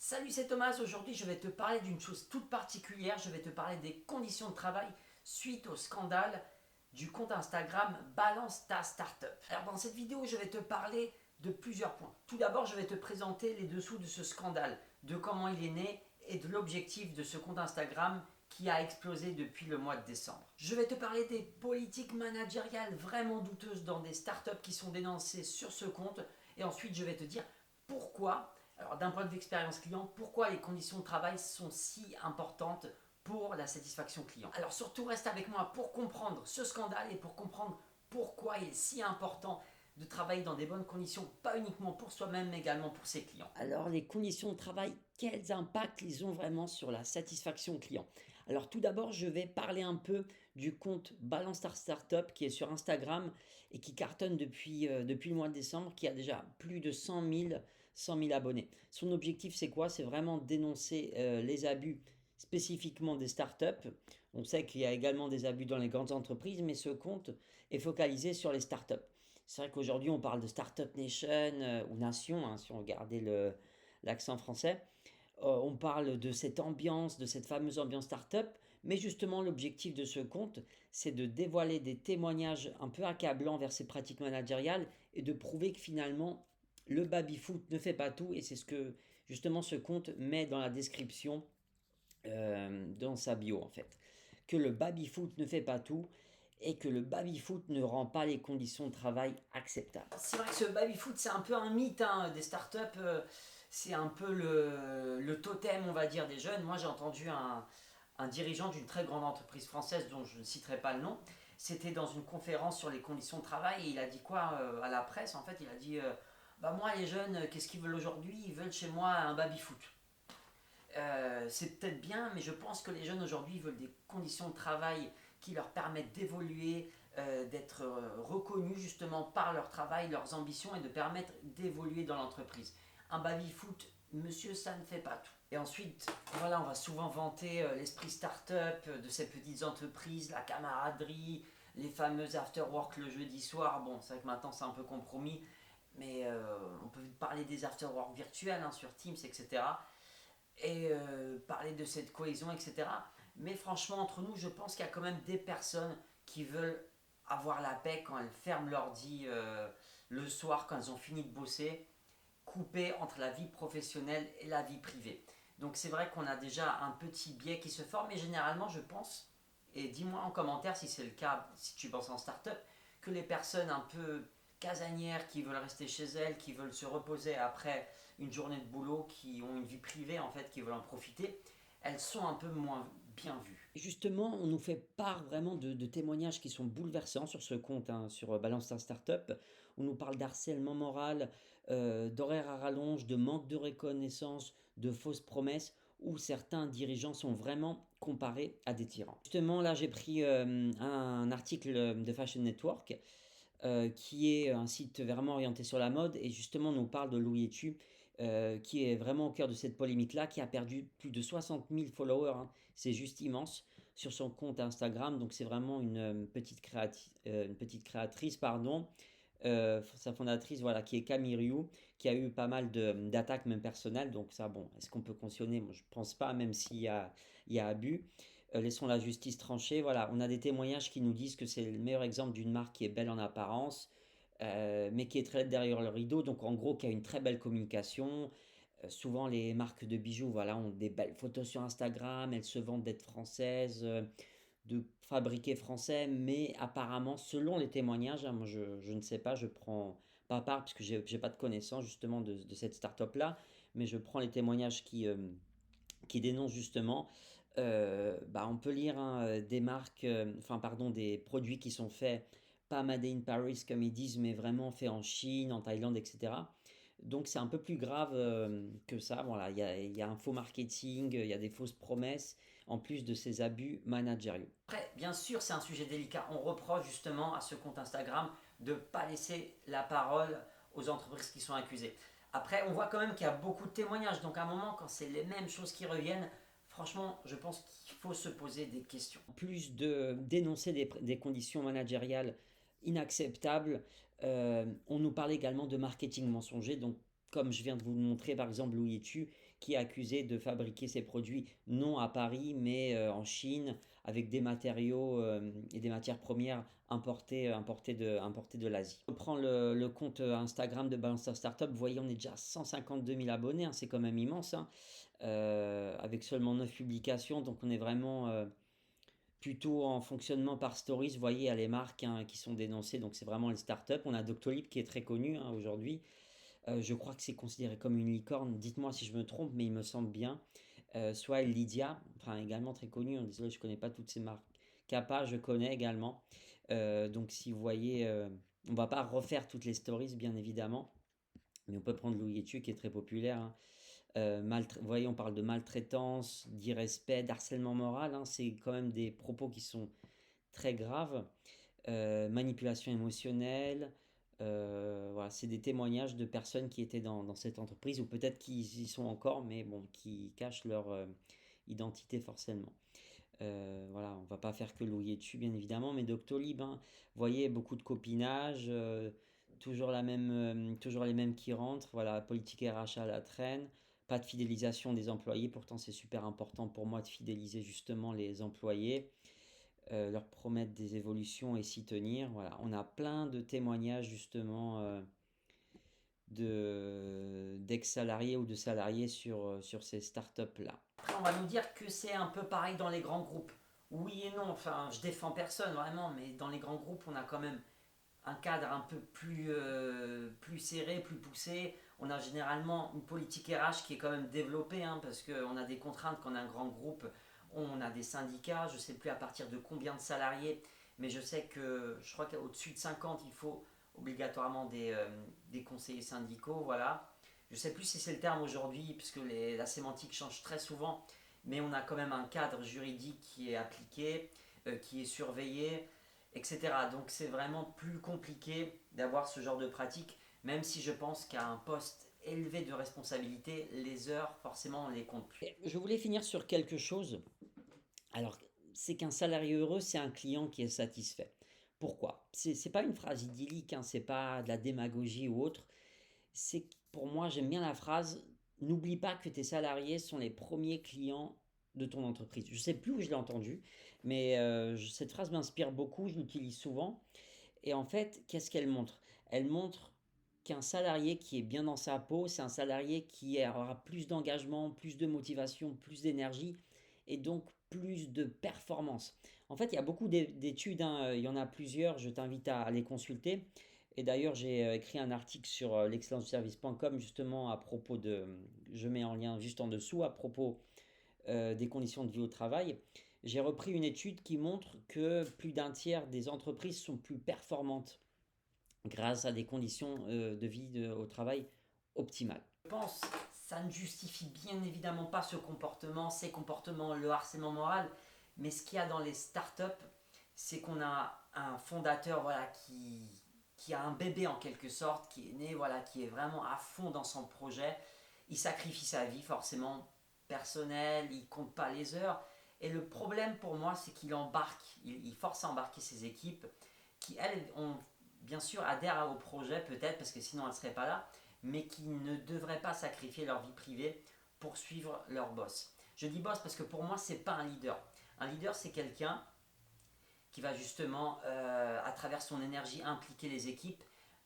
Salut, c'est Thomas. Aujourd'hui, je vais te parler d'une chose toute particulière. Je vais te parler des conditions de travail suite au scandale du compte Instagram Balance ta startup. Alors, dans cette vidéo, je vais te parler de plusieurs points. Tout d'abord, je vais te présenter les dessous de ce scandale, de comment il est né et de l'objectif de ce compte Instagram qui a explosé depuis le mois de décembre. Je vais te parler des politiques managériales vraiment douteuses dans des startups qui sont dénoncées sur ce compte. Et ensuite, je vais te dire pourquoi, alors d'un point de vue expérience client, pourquoi les conditions de travail sont si importantes pour la satisfaction client. Alors surtout reste avec moi pour comprendre ce scandale et pour comprendre pourquoi il est si important de travailler dans des bonnes conditions, pas uniquement pour soi-même, mais également pour ses clients. Alors les conditions de travail, quels impacts ils ont vraiment sur la satisfaction client? Alors tout d'abord, je vais parler un peu du compte Balance ta Startup qui est sur Instagram et qui cartonne depuis le mois de décembre, qui a déjà plus de 100 000 abonnés. Son objectif, c'est quoi? C'est vraiment dénoncer les abus spécifiquement des startups. On sait qu'il y a également des abus dans les grandes entreprises, mais ce compte est focalisé sur les startups. C'est vrai qu'aujourd'hui, on parle de Startup Nation ou Nation, hein, si on regardait l'accent français. On parle de cette ambiance, de cette fameuse ambiance startup, mais justement l'objectif de ce compte, c'est de dévoiler des témoignages un peu accablants vers ces pratiques managériales et de prouver que finalement le baby-foot ne fait pas tout, et c'est ce que justement ce compte met dans la description, dans sa bio en fait. Que le baby-foot ne fait pas tout et que le baby-foot ne rend pas les conditions de travail acceptables. C'est vrai que ce baby-foot, c'est un peu un mythe hein, des startups. C'est un peu le totem, on va dire, des jeunes. Moi, j'ai entendu un dirigeant d'une très grande entreprise française dont je ne citerai pas le nom. C'était dans une conférence sur les conditions de travail et il a dit quoi à la presse? En fait, il a dit bah moi, les jeunes, qu'est-ce qu'ils veulent aujourd'hui? Ils veulent chez moi un baby-foot. C'est peut-être bien, mais je pense que les jeunes aujourd'hui veulent des conditions de travail qui leur permettent d'évoluer, d'être reconnus justement par leur travail, leurs ambitions et de permettre d'évoluer dans l'entreprise. Un baby-foot, monsieur, ça ne fait pas tout. Et ensuite, voilà, on va souvent vanter l'esprit start-up de ces petites entreprises, la camaraderie, les fameux after-work le jeudi soir. Bon, c'est vrai que maintenant c'est un peu compromis, mais on peut parler des after-work virtuels hein, sur Teams, etc. Et parler de cette cohésion, etc. Mais franchement, entre nous, je pense qu'il y a quand même des personnes qui veulent avoir la paix quand elles ferment l'ordi le soir, quand elles ont fini de bosser, coupé entre la vie professionnelle et la vie privée. Donc c'est vrai qu'on a déjà un petit biais qui se forme, et généralement je pense, et dis-moi en commentaire si c'est le cas, si tu penses en start-up, que les personnes un peu casanières qui veulent rester chez elles, qui veulent se reposer après une journée de boulot, qui ont une vie privée en fait, qui veulent en profiter, elles sont un peu moins bien vues. Justement, on nous fait part vraiment de témoignages qui sont bouleversants sur ce compte, hein, sur Balance ta Startup. On nous parle d'harcèlement moral, d'horaires à rallonge, de manque de reconnaissance, de fausses promesses, où certains dirigeants sont vraiment comparés à des tyrans. Justement, là, j'ai pris un article de Fashion Network, qui est un site vraiment orienté sur la mode, et justement, on nous parle de Louis Etu, qui est vraiment au cœur de cette polémique-là, qui a perdu plus de 60 000 followers, hein. C'est juste immense sur son compte Instagram, donc c'est vraiment une petite créatrice, pardon, sa fondatrice, voilà, qui est Camille Rioux, qui a eu pas mal d'attaques même personnelles. Donc ça, bon, est-ce qu'on peut cautionner? Moi, je pense pas, même s'il y a abus. Laissons la justice trancher. Voilà, on a des témoignages qui nous disent que c'est le meilleur exemple d'une marque qui est belle en apparence, mais qui est très derrière le rideau. Donc en gros, qui a une très belle communication. Souvent, les marques de bijoux, voilà, ont des belles photos sur Instagram. Elles se vantent d'être françaises, de fabriquer français, mais apparemment, selon les témoignages, hein, moi je ne sais pas, je prends pas part parce que j'ai pas de connaissance justement de cette start-up-là, mais je prends les témoignages qui dénoncent justement. Bah, on peut lire hein, des marques, enfin pardon, des produits qui sont faits pas made in Paris comme ils disent, mais vraiment faits en Chine, en Thaïlande, etc. Donc c'est un peu plus grave que ça. Voilà, il y a un faux marketing, il y a des fausses promesses, en plus de ces abus managériaux. Après, bien sûr, c'est un sujet délicat. On reproche justement à ce compte Instagram de ne pas laisser la parole aux entreprises qui sont accusées. Après, on voit quand même qu'il y a beaucoup de témoignages. Donc à un moment, quand c'est les mêmes choses qui reviennent, franchement, je pense qu'il faut se poser des questions. En plus de dénoncer des conditions managériales inacceptables, on nous parle également de marketing mensonger. Donc, comme je viens de vous le montrer, par exemple, Louis Etu, qui est accusé de fabriquer ses produits non à Paris, mais en Chine, avec des matériaux et des matières premières importées de l'Asie. On prend le compte Instagram de Balance Ta Startup, vous voyez, on est déjà à 152 000 abonnés, hein, c'est quand même immense, hein, avec seulement 9 publications, donc on est vraiment plutôt en fonctionnement par stories. Vous voyez, il y a les marques, hein, qui sont dénoncées, donc c'est vraiment les startups. On a Doctolib qui est très connu, hein, aujourd'hui. Je crois que c'est considéré comme une licorne. Dites-moi si je me trompe, mais il me semble bien. Soit Lydia, enfin également très connu. Désolé, je ne connais pas toutes ces marques. Kappa, je connais également. Donc si vous voyez, on va pas refaire toutes les stories, bien évidemment. Mais on peut prendre Louis Etu qui est très populaire, hein. Vous voyez, on parle de maltraitance, d'irrespect, d'harcèlement moral, hein. C'est quand même des propos qui sont très graves. Manipulation émotionnelle. Voilà, c'est des témoignages de personnes qui étaient dans cette entreprise ou peut-être qui y sont encore, mais bon, qui cachent leur identité forcément. Voilà, on va pas faire que louer dessus, bien évidemment, mais Doctolib, hein, vous voyez, beaucoup de copinage, toujours les mêmes qui rentrent, voilà, politique RH à la traîne, pas de fidélisation des employés, pourtant c'est super important pour moi de fidéliser justement les employés, leur promettre des évolutions et s'y tenir, voilà, on a plein de témoignages justement d'ex-salariés ou de salariés sur ces startups-là. Après, on va nous dire que c'est un peu pareil dans les grands groupes. Oui et non, enfin, je défends personne vraiment, mais dans les grands groupes, on a quand même un cadre un peu plus serré, plus poussé. On a généralement une politique RH qui est quand même développée, hein, parce qu'on a des contraintes quand on a un grand groupe. On a des syndicats, je ne sais plus à partir de combien de salariés, mais je crois qu'au-dessus de 50, il faut obligatoirement des conseillers syndicaux, voilà. Je ne sais plus si c'est le terme aujourd'hui, puisque la sémantique change très souvent, mais on a quand même un cadre juridique qui est appliqué, qui est surveillé, etc. Donc c'est vraiment plus compliqué d'avoir ce genre de pratique, même si je pense qu'à un poste élevé de responsabilité, les heures, forcément, on les compte plus. Je voulais finir sur quelque chose. Alors, c'est qu'un salarié heureux, c'est un client qui est satisfait. Pourquoi? C'est pas une phrase idyllique, hein, c'est pas de la démagogie ou autre. C'est pour moi, j'aime bien la phrase, n'oublie pas que tes salariés sont les premiers clients de ton entreprise. Je sais plus où je l'ai entendu, mais cette phrase m'inspire beaucoup, je l'utilise souvent. Et en fait, qu'est-ce qu'elle montre? Elle montre qu'un salarié qui est bien dans sa peau, c'est un salarié qui aura plus d'engagement, plus de motivation, plus d'énergie et donc plus de performance. En fait, il y a beaucoup d'études, hein, il y en a plusieurs, je t'invite à les consulter. Et d'ailleurs, j'ai écrit un article sur l'excellence-du-service.com justement à propos je mets en lien juste en dessous, à propos des conditions de vie au travail. J'ai repris une étude qui montre que plus d'un tiers des entreprises sont plus performantes grâce à des conditions de vie au travail optimales. Je pense que ça ne justifie bien évidemment pas ce comportement, ces comportements, le harcèlement moral, mais ce qu'il y a dans les startups, c'est qu'on a un fondateur, voilà, qui a un bébé en quelque sorte, qui est né, voilà, qui est vraiment à fond dans son projet. Il sacrifie sa vie forcément personnelle, il compte pas les heures. Et le problème pour moi, c'est qu'il embarque, il force à embarquer ses équipes qui, elles, ont bien sûr adhèrent au projet peut-être parce que sinon elles ne seraient pas là, mais qui ne devraient pas sacrifier leur vie privée pour suivre leur boss. Je dis boss parce que pour moi, c'est pas un leader. Un leader, c'est quelqu'un qui va justement, à travers son énergie, impliquer les équipes,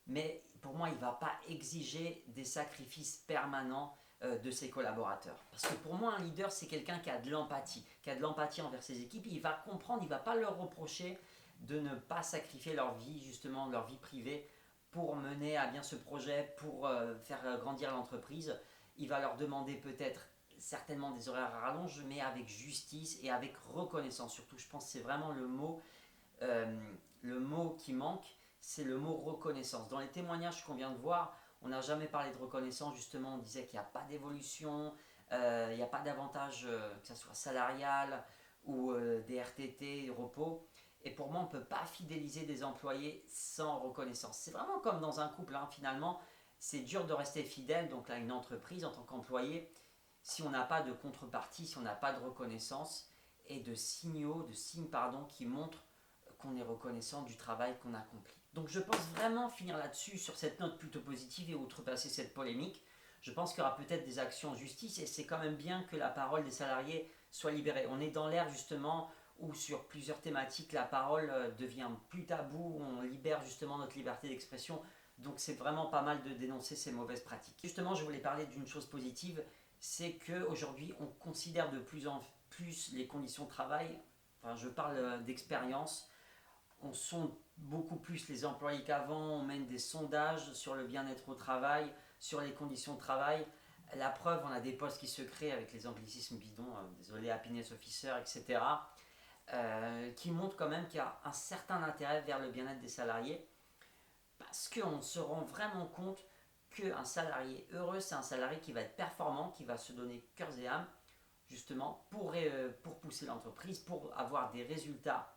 mais pour moi, il ne va pas exiger des sacrifices permanents de ses collaborateurs. Parce que pour moi, un leader, c'est quelqu'un qui a de l'empathie envers ses équipes, il va comprendre, il ne va pas leur reprocher de ne pas sacrifier leur vie, justement, leur vie privée, pour mener à bien ce projet, pour faire grandir l'entreprise. Il va leur demander peut-être certainement des horaires à rallonge, mais avec justice et avec reconnaissance. Surtout, je pense que c'est vraiment euh, le mot qui manque, c'est le mot reconnaissance. Dans les témoignages qu'on vient de voir, on n'a jamais parlé de reconnaissance, justement, on disait qu'il n'y a pas d'évolution, il n'y a pas d'avantage, que ce soit salarial ou des RTT, repos. Et pour moi, on ne peut pas fidéliser des employés sans reconnaissance. C'est vraiment comme dans un couple, hein, finalement. C'est dur de rester fidèle donc à une entreprise en tant qu'employé si on n'a pas de contrepartie, si on n'a pas de reconnaissance et de signes pardon, qui montrent qu'on est reconnaissant du travail qu'on accomplit. Donc je pense vraiment finir là-dessus, sur cette note plutôt positive et outrepasser cette polémique. Je pense qu'il y aura peut-être des actions en justice et c'est quand même bien que la parole des salariés soit libérée. On est dans l'ère justement où sur plusieurs thématiques la parole devient plus tabou, on libère justement notre liberté d'expression. Donc c'est vraiment pas mal de dénoncer ces mauvaises pratiques. Justement, je voulais parler d'une chose positive, c'est qu'aujourd'hui on considère de plus en plus les conditions de travail, enfin je parle d'expérience, on sonde beaucoup plus les employés qu'avant, on mène des sondages sur le bien-être au travail, sur les conditions de travail. La preuve, on a des postes qui se créent avec les anglicismes bidons, désolé, happiness officer, etc., qui montrent quand même qu'il y a un certain intérêt vers le bien-être des salariés, parce qu'on se rend vraiment compte qu'un salarié heureux, c'est un salarié qui va être performant, qui va se donner cœur et âme, justement, pour pousser l'entreprise, pour avoir des résultats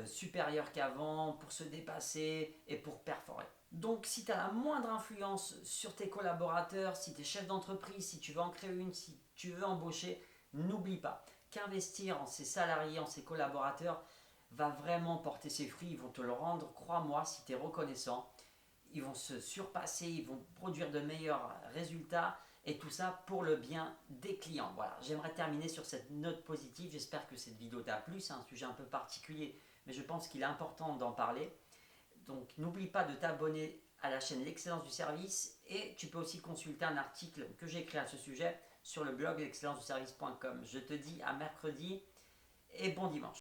supérieur qu'avant, pour se dépasser et pour performer. Donc si tu as la moindre influence sur tes collaborateurs, si tu es chef d'entreprise, si tu veux en créer une, si tu veux embaucher, n'oublie pas qu'investir en ses salariés, en ses collaborateurs, va vraiment porter ses fruits, ils vont te le rendre, crois-moi, si tu es reconnaissant, ils vont se surpasser, ils vont produire de meilleurs résultats et tout ça pour le bien des clients. Voilà, j'aimerais terminer sur cette note positive, j'espère que cette vidéo t'a plu, c'est un sujet un peu particulier mais je pense qu'il est important d'en parler. Donc n'oublie pas de t'abonner à la chaîne L'Excellence du Service et tu peux aussi consulter un article que j'ai écrit à ce sujet sur le blog l'excellenceduservice.com. Je te dis à mercredi et bon dimanche.